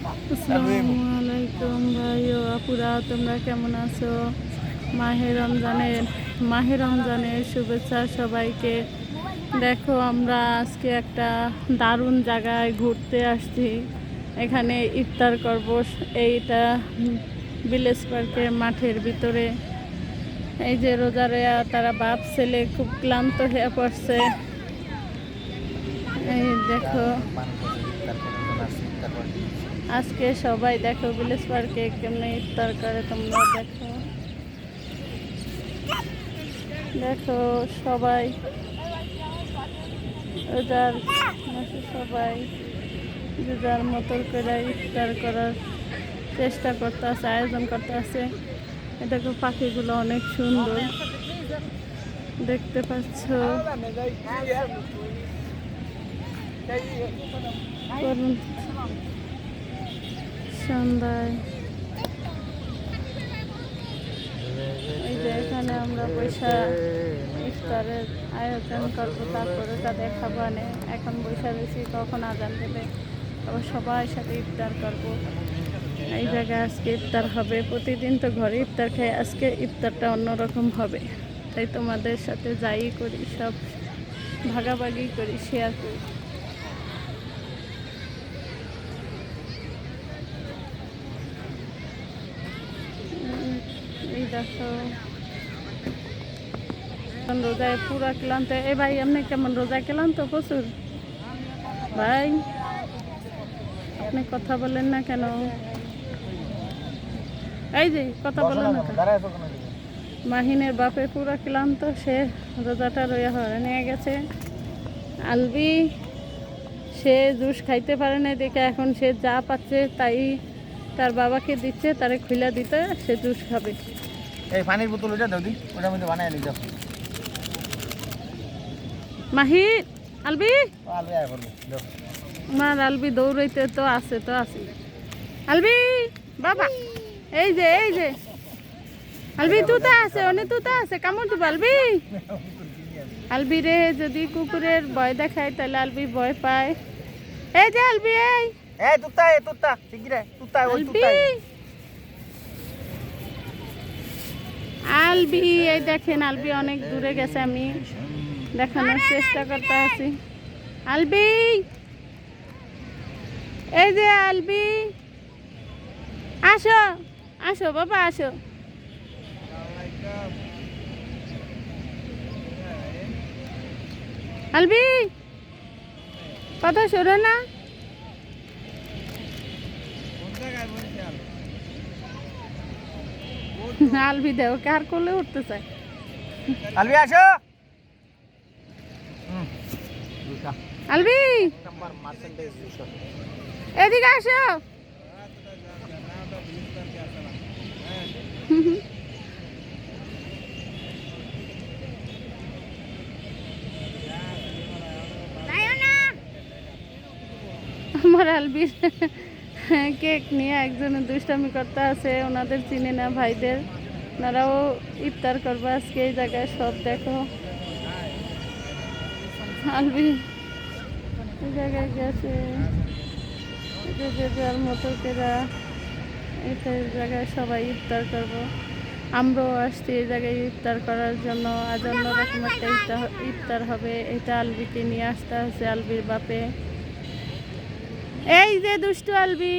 আসসালামু আলাইকুম ভাই ও আপুরা, তোমরা কেমন আছো? মাহে রমজানের শুভেচ্ছা সবাইকে। দেখো, আমরা আজকে একটা দারুণ জায়গায় ঘুরতে আসছি। এখানে ইফতার করব। এইটা ভিলেজ পার্কের মাঠের ভিতরে। এই যে রোজারে তারা বাপ ছেলে খুব ক্লান্ত হয়ে পড়ছে। এই দেখো, আজকে সবাই দেখো ভিলেজ পার্কে কেমনে ইফতার করে। তোমরা দেখো দেখো সবাই রোজার মাসে সবাই যে যার মতো করে ইফতার করার চেষ্টা করতে আছে, আয়োজন করতে আছে। দেখো পাখিগুলো অনেক সুন্দর দেখতে পাচ্ছ। সন্ধ্যায় এই যে এখানে আমরা বৈশা ইফতারের আয়োজন করবো, তারপরে তাদের খাবার নেই। এখন বৈশা রয়েছি, কখন আজান দেবে, আবার সবাই সাথে ইফতার করবো। এই জায়গায় আজকে ইফতার হবে। প্রতিদিন তো ঘরে ইফতার খাই, আজকে ইফতারটা অন্যরকম হবে। তাই তোমাদের সাথে যাই করি সব ভাগাভাগি করি, শেয়ার করি। এই দেখো, রোজায় পুরা ক্লান্ত। এ ভাই, আপনি কেমন রোজা ক্লান্ত প্রচুর? ভাই, আপনি কথা বলেন না কেন? এই যে কথা বলেন না। মাহিনের বাপে পুরা ক্লান্ত, সে রোজাটা রয়ে হরে নিয়ে গেছে। আলবি, সে জুস খাইতে পারে না দেখে এখন সে যা পাচ্ছে তাই তার বাবাকে দিচ্ছে, তারে খুলে দিতে সে জুস খাবে। এই পানির বোতল ওটা দাও দি, ওটার মধ্যে বানায় নিয়ে যাও। মাহি, আলবি, আলু আয় করবো দাও। আমার আলবি দৌড়াইতে তো আছে আলবি বাবা, এই যে আলবি তুতা আছে, অনেক তুতা আছে, কামড় দিব আলবি। আলবি রে যদি কুকুরের ভয় দেখায় তাহলে আলবি ভয় পায়। এই যে আলবি, এই তুত্তা শিগগিরে তুত্তা ওই তুত্তা। আলবি, এই দেখেন আলবি অনেক দূরে গেছে, আমি দেখানোর চেষ্টা করতে আছি। আলবি, এই যে আলবি, আসো আসো বাবা আসো। আলবি, কথা শোনো না। আলবি দেও কার কোলে উঠতে চায়। আলবি আসো। আলবি, এদিকে আসো। আমার আলবির কেক নিয়ে একজনে দুষ্টামি করতে আছে, ওনাদের চিনে না ভাইদের, ওনারাও ইফতার করবে আজকে এই জায়গায়। সব দেখো আলবি এই জায়গায় গেছে, যে যার মতো কেরা এই জায়গায় সবাই ইফতার করবো। আমরাও আসছি এই জায়গায় ইফতার করার জন্য। আজ অন্যরকম একটা ইফতার হবে। এটা আলবিকে নিয়ে আসতে আছে, আলবির বাপে। এই যে দুষ্টু আলবি,